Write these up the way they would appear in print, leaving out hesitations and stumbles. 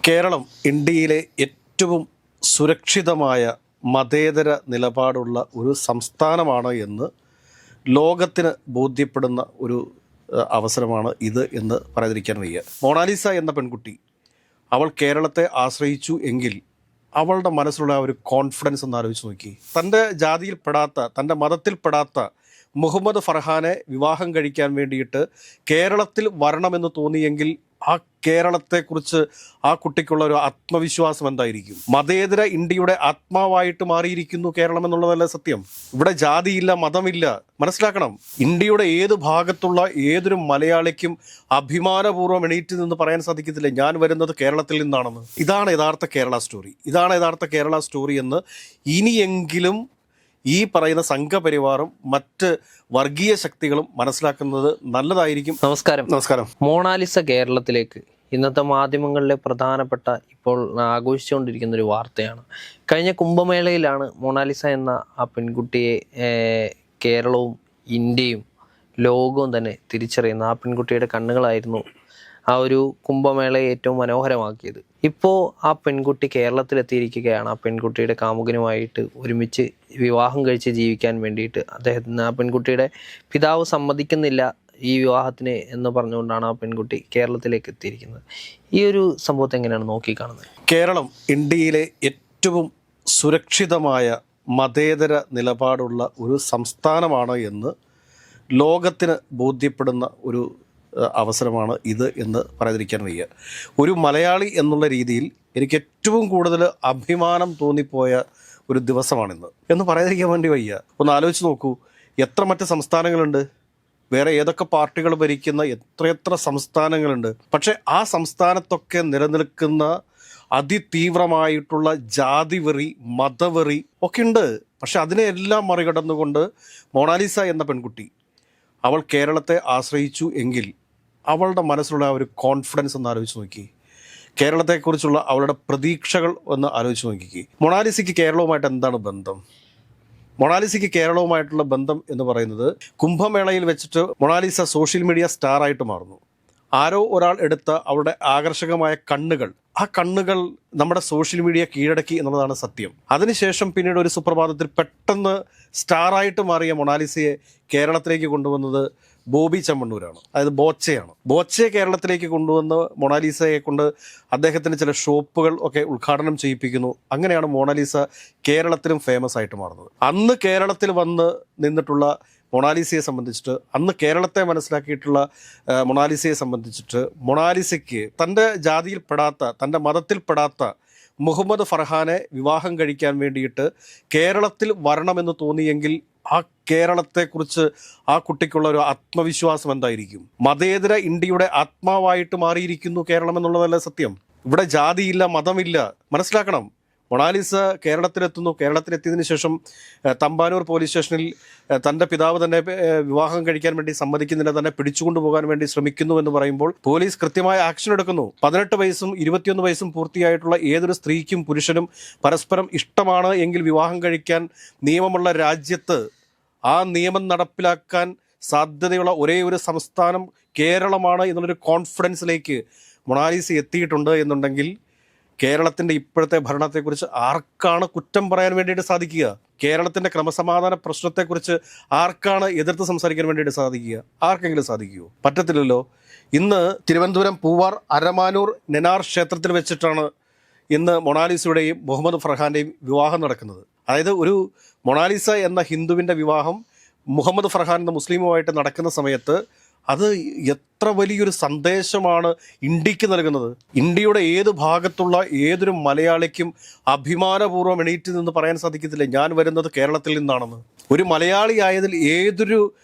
കേരളം ഇന്ത്യയിലെ ഏറ്റവും സുരക്ഷിതമായ മതേതര നിലപാടുള്ള ഒരു സംസ്ഥാനമാണ് എന്ന് ലോകത്തിന് ബോധ്യപ്പെടുന്ന ഒരു അവസരമാണ് ഇത് എന്ന് പറയാതിരിക്കാൻ വയ്യ. മൊണാലിസ എന്ന പെൺകുട്ടി അവൾ കേരളത്തെ ആശ്രയിച്ചു എങ്കിൽ അവളുടെ മനസ്സിലുള്ള ആ ഒരു കോൺഫിഡൻസ് ഒന്ന് ആലോചിച്ച് നോക്കി. തൻ്റെ ജാതിയിൽപ്പെടാത്ത, തൻ്റെ മതത്തിൽപ്പെടാത്ത മുഹമ്മദ് ഫർഹാനെ വിവാഹം കഴിക്കാൻ വേണ്ടിയിട്ട് കേരളത്തിൽ വരണമെന്ന് തോന്നിയെങ്കിൽ ആ കേരളത്തെക്കുറിച്ച് ആ കുട്ടിക്കുള്ള ഒരു ആത്മവിശ്വാസം എന്തായിരിക്കും? മതേതര ഇന്ത്യയുടെ ആത്മാവായിട്ട് മാറിയിരിക്കുന്നു കേരളം എന്നുള്ളതല്ല സത്യം. ഇവിടെ ജാതിയില്ല, മതമില്ല. മനസ്സിലാക്കണം, ഇന്ത്യയുടെ ഏത് ഭാഗത്തുള്ള ഏതൊരു മലയാളിക്കും അഭിമാനപൂർവ്വം എണീറ്റ് നിന്ന് പറയാൻ സാധിക്കത്തില്ല ഞാൻ വരുന്നത് കേരളത്തിൽ നിന്നാണെന്ന്. ഇതാണ് യഥാർത്ഥ കേരള സ്റ്റോറി. ഇതാണ് യഥാർത്ഥ കേരള സ്റ്റോറി എന്ന് ഇനിയെങ്കിലും ഈ പറയുന്ന സംഘപരിവാറും മറ്റ് വർഗീയ ശക്തികളും മനസ്സിലാക്കുന്നത് നല്ലതായിരിക്കും. നമസ്കാരം. മൊണാലിസ കേരളത്തിലേക്ക് ഇന്നത്തെ മാധ്യമങ്ങളിലെ പ്രധാനപ്പെട്ട ഇപ്പോൾ ആഘോഷിച്ചുകൊണ്ടിരിക്കുന്ന ഒരു വാർത്തയാണ്. കഴിഞ്ഞ കുംഭമേളയിലാണ് മൊണാലിസ എന്ന ആ പെൺകുട്ടിയെ കേരളവും ഇന്ത്യയും ലോകവും തന്നെ തിരിച്ചറിയുന്ന ആ പെൺകുട്ടിയുടെ കണ്ണുകളായിരുന്നു ആ ഒരു കുംഭമേളയെ ഏറ്റവും മനോഹരമാക്കിയത്. ഇപ്പോൾ ആ പെൺകുട്ടി കേരളത്തിലെത്തിയിരിക്കുകയാണ്. ആ പെൺകുട്ടിയുടെ കാമുകനുമായിട്ട് ഒരുമിച്ച് വിവാഹം കഴിച്ച് ജീവിക്കാൻ വേണ്ടിയിട്ട് അദ്ദേഹത്തിന് ആ പെൺകുട്ടിയുടെ പിതാവ് സമ്മതിക്കുന്നില്ല ഈ വിവാഹത്തിന് എന്ന് പറഞ്ഞുകൊണ്ടാണ് ആ പെൺകുട്ടി കേരളത്തിലേക്ക് എത്തിയിരിക്കുന്നത്. ഈ ഒരു സംഭവത്തെ എങ്ങനെയാണ് നോക്കിക്കാണുന്നത്? കേരളം ഇന്ത്യയിലെ ഏറ്റവും സുരക്ഷിതമായ മതേതര നിലപാടുള്ള ഒരു സംസ്ഥാനമാണ് എന്ന് ലോകത്തിന് ബോധ്യപ്പെടുന്ന ഒരു അവസരമാണ് ഇത് എന്ന് പറയാതിരിക്കാൻ വയ്യ. ഒരു മലയാളി എന്നുള്ള രീതിയിൽ എനിക്ക് ഏറ്റവും കൂടുതൽ അഭിമാനം തോന്നിപ്പോയ ഒരു ദിവസമാണിന്ന് എന്ന് പറയാതിരിക്കാൻ വേണ്ടി വയ്യ. ഒന്ന് ആലോചിച്ച് നോക്കൂ, എത്ര മറ്റ് സംസ്ഥാനങ്ങളുണ്ട്, വേറെ ഏതൊക്കെ പാർട്ടികൾ ഭരിക്കുന്ന എത്രയെത്ര സംസ്ഥാനങ്ങളുണ്ട്. പക്ഷെ ആ സംസ്ഥാനത്തൊക്കെ നിലനിൽക്കുന്ന അതിതീവ്രമായിട്ടുള്ള ജാതിവെറി, മതവെറി ഒക്കെ ഉണ്ട്. പക്ഷെ അതിനെല്ലാം മറികടന്നുകൊണ്ട് മൊണാലിസ എന്ന പെൺകുട്ടി അവൾ കേരളത്തെ ആശ്രയിച്ചു എങ്കിൽ അവളുടെ മനസ്സിലുള്ള ആ ഒരു കോൺഫിഡൻസ് ഒന്ന് ആലോചിച്ച് നോക്കി. കേരളത്തെക്കുറിച്ചുള്ള അവളുടെ പ്രതീക്ഷകൾ ഒന്ന് ആലോചിച്ച് നോക്കി. മൊണാലിസയ്ക്ക് കേരളവുമായിട്ട് എന്താണ് ബന്ധം? മൊണാലിസയ്ക്ക് കേരളവുമായിട്ടുള്ള ബന്ധം എന്ന് പറയുന്നത് കുംഭമേളയിൽ വെച്ചിട്ട് മൊണാലിസ സോഷ്യൽ മീഡിയ സ്റ്റാറായിട്ട് മാറുന്നു. ആരോ ഒരാൾ എടുത്ത അവളുടെ ആകർഷകമായ കണ്ണുകൾ, ആ കണ്ണുകൾ നമ്മുടെ സോഷ്യൽ മീഡിയ കീഴടക്കി എന്നുള്ളതാണ് സത്യം. അതിനുശേഷം പിന്നീട് ഒരു സുപ്രഭാതത്തിൽ പെട്ടെന്ന് സ്റ്റാറായിട്ട് മാറിയ മൊണാലിസയെ കേരളത്തിലേക്ക് കൊണ്ടുവന്നത് ബോബി ചെമ്മണ്ണൂരാണ്, അതായത് ബോച്ചയാണ്. ബോച്ചയെ കേരളത്തിലേക്ക് കൊണ്ടുവന്ന് മൊണാലിസയെ കൊണ്ട് അദ്ദേഹത്തിന് ചില ഷോപ്പുകൾ ഒക്കെ ഉദ്ഘാടനം ചെയ്യിപ്പിക്കുന്നു. അങ്ങനെയാണ് മൊണാലിസ കേരളത്തിലും ഫേമസ് ആയിട്ട് മാറുന്നത്. അന്ന് കേരളത്തിൽ വന്ന് നിന്നിട്ടുള്ള മൊണാലിസയെ സംബന്ധിച്ചിട്ട്, അന്ന് കേരളത്തെ മനസ്സിലാക്കിയിട്ടുള്ള മൊണാലിസയെ സംബന്ധിച്ചിട്ട്, മൊണാലിസയ്ക്ക് തൻ്റെ ജാതിയിൽപ്പെടാത്ത, തൻ്റെ മതത്തിൽപ്പെടാത്ത മുഹമ്മദ് ഫർഹാനെ വിവാഹം കഴിക്കാൻ വേണ്ടിയിട്ട് കേരളത്തിൽ വരണമെന്ന് തോന്നിയെങ്കിൽ ആ കേരളത്തെക്കുറിച്ച് ആ കുട്ടിക്കുള്ള ഒരു ആത്മവിശ്വാസം എന്തായിരിക്കും? മതേതര ഇന്ത്യയുടെ ആത്മാവായിട്ട് മാറിയിരിക്കുന്നു കേരളം എന്നുള്ളതല്ല സത്യം. ഇവിടെ ജാതിയില്ല, മതമില്ല. മനസ്സിലാക്കണം, മൊണാലിസ കേരളത്തിലെത്തുന്നു. കേരളത്തിലെത്തിയതിനു ശേഷം തമ്പാനൂർ പോലീസ് സ്റ്റേഷനിൽ തൻ്റെ പിതാവ് തന്നെ വിവാഹം കഴിക്കാൻ വേണ്ടി സമ്മതിക്കുന്നില്ല, തന്നെ പിടിച്ചുകൊണ്ടുപോകാൻ വേണ്ടി ശ്രമിക്കുന്നു എന്ന് പറയുമ്പോൾ പോലീസ് കൃത്യമായ ആക്ഷൻ എടുക്കുന്നു. 18 വയസ്സും 21 വയസ്സും പൂർത്തിയായിട്ടുള്ള ഏതൊരു സ്ത്രീക്കും പുരുഷനും പരസ്പരം ഇഷ്ടമാണ് എങ്കിൽ വിവാഹം കഴിക്കാൻ നിയമമുള്ള രാജ്യത്ത് ആ നിയമം നടപ്പിലാക്കാൻ സാധ്യതയുള്ള ഒരേ ഒരു സംസ്ഥാനം കേരളമാണ് എന്നുള്ളൊരു കോൺഫിഡൻസിലേക്ക് മൊണാലിസ എത്തിയിട്ടുണ്ട് എന്നുണ്ടെങ്കിൽ കേരളത്തിൻ്റെ ഇപ്പോഴത്തെ ഭരണത്തെക്കുറിച്ച് ആർക്കാണ് കുറ്റം പറയാൻ വേണ്ടിയിട്ട് സാധിക്കുക? കേരളത്തിൻ്റെ ക്രമസമാധാന പ്രശ്നത്തെക്കുറിച്ച് ആർക്കാണ് എതിർത്ത് സംസാരിക്കാൻ വേണ്ടിയിട്ട് സാധിക്കുക? ആർക്കെങ്കിലും സാധിക്കുമോ? പറ്റത്തില്ലല്ലോ. ഇന്ന് തിരുവനന്തപുരം പൂവാർ അരമാനൂർ നെനാർ ക്ഷേത്രത്തിൽ വെച്ചിട്ടാണ് ഇന്ന് മൊണാലിസയുടെയും മുഹമ്മദ് ഫർഹാൻ്റെയും വിവാഹം നടക്കുന്നത്. അതായത് ഒരു മൊണാലിസ എന്ന ഹിന്ദുവിൻ്റെ വിവാഹം മുഹമ്മദ് ഫർഹാൻ എന്ന മുസ്ലിമുമായിട്ട് നടക്കുന്ന സമയത്ത് അത് എത്ര വലിയൊരു സന്ദേശമാണ് ഇന്ത്യക്ക് നൽകുന്നത്. ഇന്ത്യയുടെ ഏത് ഭാഗത്തുള്ള ഏതൊരു മലയാളിക്കും അഭിമാനപൂർവ്വം എണീറ്റ് നിന്ന് പറയാൻ സാധിക്കത്തില്ല ഞാൻ വരുന്നത് കേരളത്തിൽ നിന്നാണെന്ന്. ഒരു മലയാളി ആയതിൽ ഏതൊരു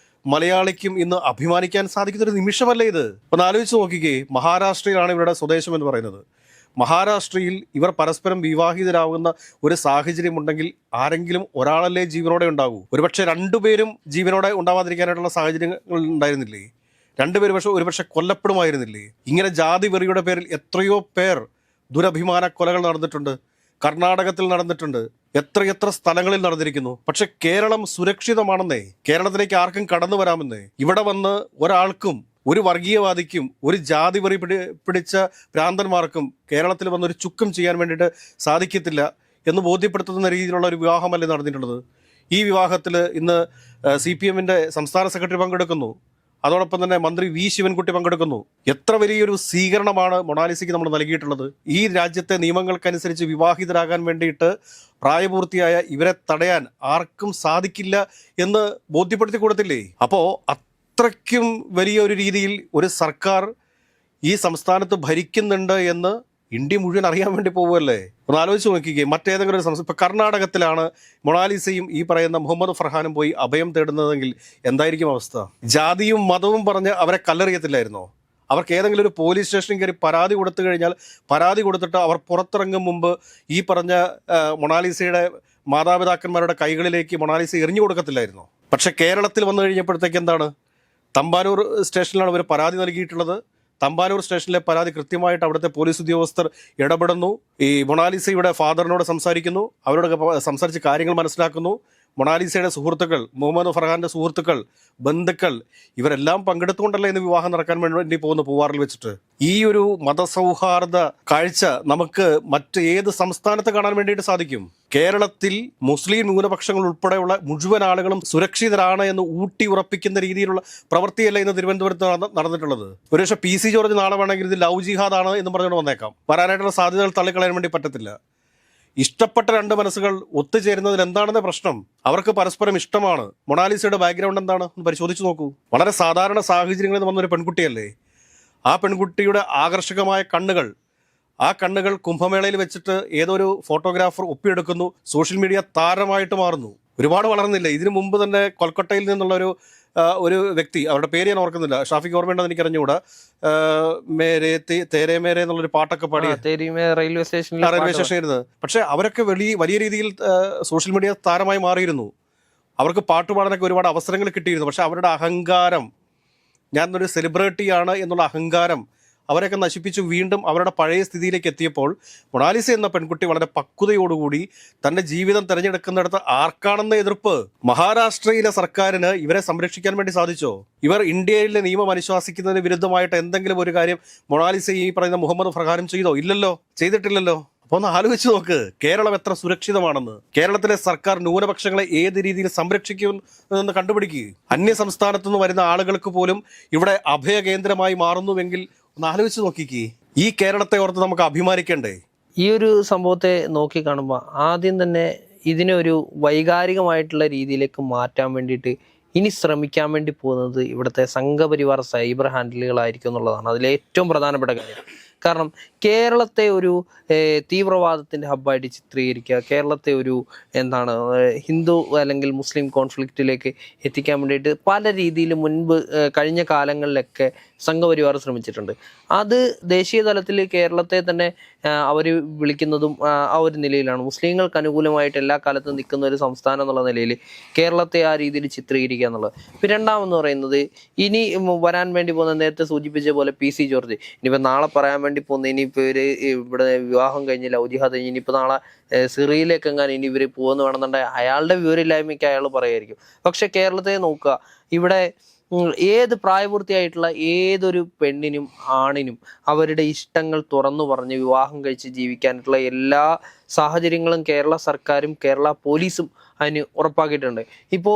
മലയാളിക്കും ഇന്ന് അഭിമാനിക്കാൻ സാധിക്കുന്നൊരു നിമിഷമല്ലേ ഇത്? ഒന്ന് ആലോചിച്ച് നോക്കിക്കേ. മഹാരാഷ്ട്രയിലാണ് ഇവരുടെ സ്വദേശം എന്ന് പറയുന്നത്. മഹാരാഷ്ട്രയിൽ ഇവർ പരസ്പരം വിവാഹിതരാകുന്ന ഒരു സാഹചര്യം ഉണ്ടെങ്കിൽ ആരെങ്കിലും ഒരാളല്ലേ ജീവനോടെ ഉണ്ടാകൂ? ഒരുപക്ഷെ രണ്ടുപേരും ജീവനോടെ ഉണ്ടാവാതിരിക്കാനായിട്ടുള്ള സാഹചര്യങ്ങൾ ഉണ്ടായിരുന്നില്ലേ? രണ്ടുപേരും ഒരുപക്ഷെ കൊല്ലപ്പെടുമായിരുന്നില്ലേ? ഇങ്ങനെ ജാതി വെറിയുടെ പേരിൽ എത്രയോ പേർ ദുരഭിമാന കൊലകൾ നടന്നിട്ടുണ്ട്. കർണാടകത്തിൽ നടന്നിട്ടുണ്ട്, എത്രയെത്ര സ്ഥലങ്ങളിൽ നടന്നിരിക്കുന്നു. പക്ഷെ കേരളം സുരക്ഷിതമാണെന്നേ, കേരളത്തിലേക്ക് ആർക്കും കടന്നു വരാമെന്നേ, ഇവിടെ വന്ന് ഒരാൾക്കും ഒരു വർഗീയവാദിക്കും ഒരു ജാതി വെറി പിടിച്ച ഭ്രാന്തന്മാർക്കും കേരളത്തിൽ വന്നൊരു ചുക്കും ചെയ്യാൻ വേണ്ടിയിട്ട് സാധിക്കത്തില്ല എന്ന് ബോധ്യപ്പെടുത്തുന്ന രീതിയിലുള്ള ഒരു വിവാഹമല്ലേ നടന്നിട്ടുള്ളത്. ഈ വിവാഹത്തിൽ ഇന്ന് CPM-ന്റെ സംസ്ഥാന സെക്രട്ടറി പങ്കെടുക്കുന്നു, അതോടൊപ്പം തന്നെ മന്ത്രി വി ശിവൻകുട്ടി പങ്കെടുക്കുന്നു. എത്ര വലിയൊരു സ്വീകരണമാണ് മൊണാലിസയ്ക്ക് നമ്മൾ നൽകിയിട്ടുള്ളത്. ഈ രാജ്യത്തെ നിയമങ്ങൾക്കനുസരിച്ച് വിവാഹിതരാകാൻ വേണ്ടിയിട്ട് പ്രായപൂർത്തിയായ ഇവരെ തടയാൻ ആർക്കും സാധിക്കില്ല എന്ന് ബോധ്യപ്പെടുത്തി കൊടുത്തില്ലേ? അപ്പോൾ അത്രയ്ക്കും വലിയൊരു രീതിയിൽ ഒരു സർക്കാർ ഈ സംസ്ഥാനത്ത് ഭരിക്കുന്നുണ്ട് എന്ന് ഇന്ത്യ മുഴുവൻ അറിയാൻ വേണ്ടി പോവുമല്ലേ. ഒന്ന് ആലോചിച്ച് നോക്കിക്കേ, മറ്റേതെങ്കിലും ഒരു സംസ്ഥാനം, ഇപ്പം കർണാടകത്തിലാണ് മൊണാലിസയും ഈ പറയുന്ന മുഹമ്മദ് ഫർഹാനും പോയി അഭയം തേടുന്നതെങ്കിൽ എന്തായിരിക്കും അവസ്ഥ? ജാതിയും മതവും പറഞ്ഞ് അവരെ കല്ലെറിയത്തില്ലായിരുന്നോ? അവർക്ക് ഏതെങ്കിലും ഒരു പോലീസ് സ്റ്റേഷനിൽ കയറി പരാതി കൊടുത്തു കഴിഞ്ഞാൽ പരാതി കൊടുത്തിട്ട് അവർ പുറത്തിറങ്ങും മുമ്പ് ഈ പറഞ്ഞ മൊണാലിസയുടെ മാതാപിതാക്കന്മാരുടെ കൈകളിലേക്ക് മൊണാലിസ എറിഞ്ഞു കൊടുക്കത്തില്ലായിരുന്നോ? പക്ഷെ കേരളത്തിൽ വന്നു കഴിഞ്ഞപ്പോഴത്തേക്ക് എന്താണ്, തമ്പാനൂർ സ്റ്റേഷനിലാണ് ഇവർ പരാതി നൽകിയിട്ടുള്ളത്. തമ്പാനൂർ സ്റ്റേഷനിലെ പരാതി കൃത്യമായിട്ട് അവിടുത്തെ പോലീസ് ഉദ്യോഗസ്ഥർ ഇടപെടുന്നു. ഈ മൊണാലിസയുടെ ഫാദറിനോട് സംസാരിക്കുന്നു, അവരോട് സംസാരിച്ച് കാര്യങ്ങൾ മനസ്സിലാക്കുന്നു. മൊണാലിസയുടെ സുഹൃത്തുക്കൾ, മുഹമ്മദ് ഫർഹാന്റെ സുഹൃത്തുക്കൾ, ബന്ധുക്കൾ ഇവരെല്ലാം പങ്കെടുത്തുകൊണ്ടല്ലേ ഇന്ന് വിവാഹം നടക്കാൻ വേണ്ടി പോകുന്ന പൂവാറിൽ വെച്ചിട്ട്. ഈ ഒരു മതസൗഹാർദ്ദ കാഴ്ച നമുക്ക് മറ്റ് ഏത് സംസ്ഥാനത്ത് കാണാൻ വേണ്ടിയിട്ട് സാധിക്കും? കേരളത്തിൽ മുസ്ലിം ന്യൂനപക്ഷങ്ങൾ ഉൾപ്പെടെയുള്ള മുഴുവൻ ആളുകളും സുരക്ഷിതരാണ് എന്ന് ഊട്ടി ഉറപ്പിക്കുന്ന രീതിയിലുള്ള പ്രവൃത്തിയല്ല ഇന്ന് തിരുവനന്തപുരത്ത് നടന്നിട്ടുള്ളത്. ഒരുപക്ഷെ PC ജോർജ് നാളെ വേണമെങ്കിൽ ഇത് ലവ് ജിഹാദാണ് എന്ന് പറഞ്ഞുകൊണ്ട് വന്നേക്കാം. വരാനായിട്ടുള്ള സാധ്യതകൾ തള്ളിക്കളയാൻ വേണ്ടി പറ്റത്തില്ല. ഇഷ്ടപ്പെട്ട രണ്ട് മനസ്സുകൾ ഒത്തുചേരുന്നതിൽ എന്താണെന്ന പ്രശ്നം? അവർക്ക് പരസ്പരം ഇഷ്ടമാണ്. മൊണാലിസയുടെ ബാക്ക്ഗ്രൗണ്ട് എന്താണ് എന്ന് പരിശോധിച്ച് നോക്കൂ. വളരെ സാധാരണ സാഹചര്യങ്ങളിൽ നിന്ന് വന്നൊരു പെൺകുട്ടിയല്ലേ. ആ പെൺകുട്ടിയുടെ ആകർഷകമായ കണ്ണുകൾ, ആ കണ്ണുകൾ കുംഭമേളയിൽ വെച്ചിട്ട് ഏതൊരു ഫോട്ടോഗ്രാഫർ ഒപ്പിയെടുക്കുന്നു, സോഷ്യൽ മീഡിയ താരമായിട്ട് മാറുന്നു. ഒരുപാട് വളർന്നില്ല. ഇതിനു മുമ്പ് തന്നെ കൊൽക്കട്ടയിൽ നിന്നുള്ളൊരു ഒരു വ്യക്തി, അവരുടെ പേര് ഞാൻ ഓർക്കുന്നില്ല, ഷാഫിക്ക് ഓർമ്മയുണ്ടെന്ന് എനിക്ക് അറിഞ്ഞുകൂടാ, മേരെ തേരെ മേരെ എന്നുള്ളൊരു പാട്ടൊക്കെ പാടി റെയിൽവേ സ്റ്റേഷനിൽ ഇരുന്ന്. പക്ഷെ അവരൊക്കെ വലിയ രീതിയിൽ സോഷ്യൽ മീഡിയ താരമായി മാറിയിരുന്നു. അവർക്ക് പാട്ട് പാടാനൊക്കെ ഒരുപാട് അവസരങ്ങൾ കിട്ടിയിരുന്നു. പക്ഷെ അവരുടെ അഹങ്കാരം, ഞാനൊരു സെലിബ്രിറ്റിയാണ് എന്നുള്ള അഹങ്കാരം അവരെയൊക്കെ നശിപ്പിച്ചു വീണ്ടും അവരുടെ പഴയ സ്ഥിതിയിലേക്ക് എത്തിയപ്പോൾ മൊണാലിസ എന്ന പെൺകുട്ടി വളരെ പക്വതയോടുകൂടി തന്റെ ജീവിതം തിരഞ്ഞെടുക്കുന്നിടത്ത് ആർക്കാണെന്ന എതിർപ്പ്? മഹാരാഷ്ട്രയിലെ സർക്കാരിന് ഇവരെ സംരക്ഷിക്കാൻ വേണ്ടി സാധിച്ചോ? ഇവർ ഇന്ത്യയിലെ നിയമം അനുശാസിക്കുന്നതിന് വിരുദ്ധമായിട്ട് എന്തെങ്കിലും ഒരു കാര്യം മൊണാലിസ ഈ പറയുന്ന മുഹമ്മദ് ഫർഹാനും ചെയ്തോ? ഇല്ലല്ലോ, ചെയ്തിട്ടില്ലല്ലോ. അപ്പോൾ ഒന്ന് ആലോചിച്ച് നോക്ക്, കേരളം എത്ര സുരക്ഷിതമാണെന്ന്. കേരളത്തിലെ സർക്കാർ ന്യൂനപക്ഷങ്ങളെ ഏത് രീതിയിൽ സംരക്ഷിക്കുമെന്ന് കണ്ടുപിടിക്കുക. അന്യ സംസ്ഥാനത്തുനിന്ന് വരുന്ന ആളുകൾക്ക് പോലും ഇവിടെ അഭയകേന്ദ്രമായി മാറുന്നുവെങ്കിൽ ഒന്ന് ആലോചിച്ച് നോക്കിക്കേ. ഈ കേരളത്തെ ഓർത്ത് നമുക്ക് അഭിമാനിക്കണ്ടേ? ഈ ഒരു സംഭവത്തെ നോക്കി കാണുമ്പോൾ ആദ്യം തന്നെ ഇതിനെ ഒരു വൈകാരികമായിട്ടുള്ള രീതിയിലേക്ക് മാറ്റാൻ വേണ്ടിയിട്ട് ഇനി ശ്രമിക്കാൻ വേണ്ടി പോകുന്നത് ഇവിടുത്തെ സംഘപരിവാർ സൈബർ ഹാൻഡിലുകളായിരിക്കും എന്നുള്ളതാണ് അതിലെ ഏറ്റവും പ്രധാനപ്പെട്ട കാര്യം. കാരണം കേരളത്തെ ഒരു തീവ്രവാദത്തിൻ്റെ ഹബ്ബായിട്ട് ചിത്രീകരിക്കുക, കേരളത്തെ ഒരു ഹിന്ദു അല്ലെങ്കിൽ മുസ്ലിം കോൺഫ്ലിക്റ്റിലേക്ക് എത്തിക്കാൻ വേണ്ടിയിട്ട് പല രീതിയിൽ മുൻപ് കഴിഞ്ഞ കാലങ്ങളിലൊക്കെ സംഘപരിവാർ ശ്രമിച്ചിട്ടുണ്ട്. അത് ദേശീയ തലത്തിൽ കേരളത്തെ തന്നെ അവർ വിളിക്കുന്നതും ആ ഒരു നിലയിലാണ്. മുസ്ലിങ്ങൾക്ക് അനുകൂലമായിട്ട് എല്ലാ കാലത്തും നിൽക്കുന്ന ഒരു സംസ്ഥാനം എന്നുള്ള നിലയിൽ കേരളത്തെ ആ രീതിയിൽ ചിത്രീകരിക്കുക എന്നുള്ളത്. പിന്നെ രണ്ടാമെന്ന് പറയുന്നത്, ഇനി വരാൻ വേണ്ടി പോകുന്ന, നേരത്തെ സൂചിപ്പിച്ച പോലെ PC ജോർജ് ഇനിയിപ്പോൾ നാളെ പറയാൻ വേണ്ടി പോകുന്ന, ഇനിയിപ്പോൾ ഇവർ ഇവിടെ വിവാഹം കഴിഞ്ഞ് ലവ് ജിഹാദ് കഴിഞ്ഞ് ഇനിയിപ്പോൾ നാളെ സിറിയയിലേക്ക് എങ്ങാനും ഇനി ഇവർ പോകുന്ന വേണമെന്നുണ്ടെങ്കിൽ അയാളുടെ വിവരമില്ലായ്മയ്ക്ക് അയാൾ പറയുമായിരിക്കും. പക്ഷെ കേരളത്തെ നോക്കുക, ഇവിടെ ഏത് പ്രായപൂർത്തിയായിട്ടുള്ള ഏതൊരു പെണ്ണിനും ആണിനും അവരുടെ ഇഷ്ടങ്ങൾ തുറന്നു പറഞ്ഞ് വിവാഹം കഴിച്ച് ജീവിക്കാനായിട്ടുള്ള എല്ലാ സാഹചര്യങ്ങളും കേരള സർക്കാരും കേരള പോലീസും അതിന് ഉറപ്പാക്കിയിട്ടുണ്ട്. ഇപ്പോൾ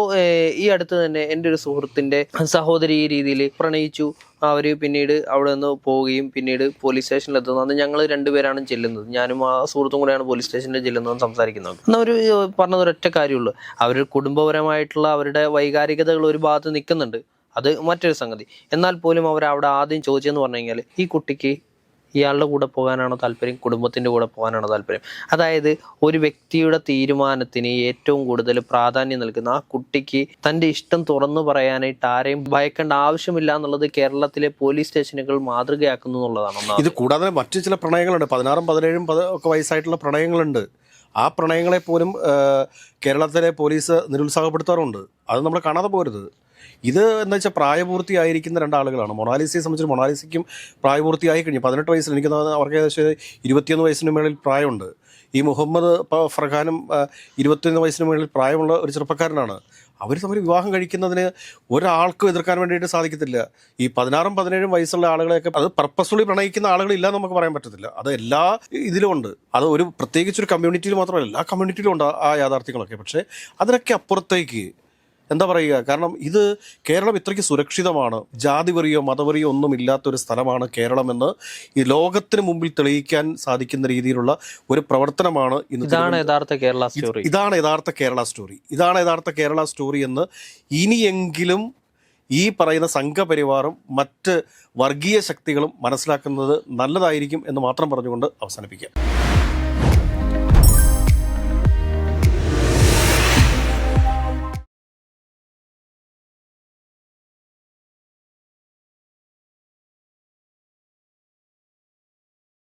ഈ അടുത്ത് തന്നെ എൻ്റെ ഒരു സുഹൃത്തിൻ്റെ സഹോദരി ഈ രീതിയിൽ പ്രണയിച്ചു. അവർ പിന്നീട് അവിടെ നിന്ന് പോവുകയും പിന്നീട് പോലീസ് സ്റ്റേഷനിൽ എത്തുന്നത്. അന്ന് ഞങ്ങൾ രണ്ടുപേരാണ് ചെല്ലുന്നത്, ഞാനും ആ സുഹൃത്തും കൂടെയാണ് പോലീസ് സ്റ്റേഷനിൽ ചെല്ലുന്നതും സംസാരിക്കുന്നത്. എന്നാൽ അവർ പറഞ്ഞത് ഒരൊറ്റ കാര്യമുള്ളൂ, അവർ കുടുംബപരമായിട്ടുള്ള അവരുടെ വൈകാരികതകൾ ഒരു ഭാഗത്ത് നിൽക്കുന്നുണ്ട്, അത് മറ്റൊരു സംഗതി. എന്നാൽ പോലും അവർ അവിടെ ആദ്യം ചോദിച്ചതെന്ന് പറഞ്ഞു കഴിഞ്ഞാൽ, ഈ കുട്ടിക്ക് ഇയാളുടെ കൂടെ പോകാനാണോ താല്പര്യം, കുടുംബത്തിൻ്റെ കൂടെ പോകാനാണോ താല്പര്യം? അതായത് ഒരു വ്യക്തിയുടെ തീരുമാനത്തിന് ഏറ്റവും കൂടുതൽ പ്രാധാന്യം നൽകുന്ന ആ കുട്ടിക്ക് തൻ്റെ ഇഷ്ടം തുറന്നു പറയാനായിട്ട് ആരെയും ഭയക്കേണ്ട ആവശ്യമില്ല എന്നുള്ളത് കേരളത്തിലെ പോലീസ് സ്റ്റേഷനുകൾ മാതൃകയാക്കുന്നു എന്നുള്ളതാണ്. ഇത് കൂടാതെ മറ്റു ചില പ്രണയങ്ങളുണ്ട്, 16, 17 ഒക്കെ വയസ്സായിട്ടുള്ള പ്രണയങ്ങളുണ്ട്. ആ പ്രണയങ്ങളെ പോലും കേരളത്തിലെ പോലീസ് നിരുത്സാഹപ്പെടുത്താറുണ്ട്. അത് നമ്മൾ കാണാതെ പോരുത്. ഇത് എന്താ വെച്ചാൽ പ്രായപൂർത്തിയായിരിക്കുന്ന രണ്ടാളുകളാണ്. മൊണാലിസയെ സംബന്ധിച്ച് മൊണാലിസയ്ക്കും പ്രായപൂർത്തിയായി കഴിഞ്ഞു. 18 വയസ്സിൽ, എനിക്ക് അവർക്ക് ഏകദേശം 21 വയസ്സിന് മേളിൽ പ്രായമുണ്ട്. ഈ മുഹമ്മദ് ഫർഹാനും 21 വയസ്സിന് മേളിൽ പ്രായമുള്ള ഒരു ചെറുപ്പക്കാരനാണ്. അവർ തമ്മിൽ വിവാഹം കഴിക്കുന്നതിന് ഒരാൾക്കും എതിർക്കാൻ വേണ്ടിയിട്ട് സാധിക്കത്തില്ല. ഈ 16ഉം 17ഉം വയസ്സുള്ള ആളുകളെയൊക്കെ അത് പർപ്പസ്ഫുള്ളി പ്രണയിക്കുന്ന ആളുകളില്ല എന്ന് നമുക്ക് പറയാൻ പറ്റത്തില്ല. അത് എല്ലാ ഇതിലും ഉണ്ട്. അത് ഒരു പ്രത്യേകിച്ചൊരു കമ്മ്യൂണിറ്റിയിൽ മാത്രമല്ല, എല്ലാ കമ്മ്യൂണിറ്റിയിലും ഉണ്ട് ആ യാഥാർത്ഥ്യങ്ങളൊക്കെ. പക്ഷേ അതിനൊക്കെ അപ്പുറത്തേക്ക് എന്താ പറയുക, കാരണം ഇത് കേരളം ഇത്രയ്ക്ക് സുരക്ഷിതമാണ്, ജാതിവെറിയോ മതവെറിയോ ഒന്നും ഇല്ലാത്തൊരു സ്ഥലമാണ് കേരളമെന്ന് ഈ ലോകത്തിന് മുമ്പിൽ തെളിയിക്കാൻ സാധിക്കുന്ന രീതിയിലുള്ള ഒരു പ്രവർത്തനമാണ് ഇതാണ് യഥാർത്ഥ കേരള സ്റ്റോറി. ഇതാണ് യഥാർത്ഥ കേരള സ്റ്റോറി. ഇതാണ് യഥാർത്ഥ കേരള സ്റ്റോറി എന്ന് ഇനിയെങ്കിലും ഈ പറയുന്ന സംഘപരിവാറും മറ്റ് വർഗീയ ശക്തികളും മനസ്സിലാക്കുന്നത് നല്ലതായിരിക്കും എന്ന് മാത്രം പറഞ്ഞുകൊണ്ട് അവസാനിപ്പിക്കാം.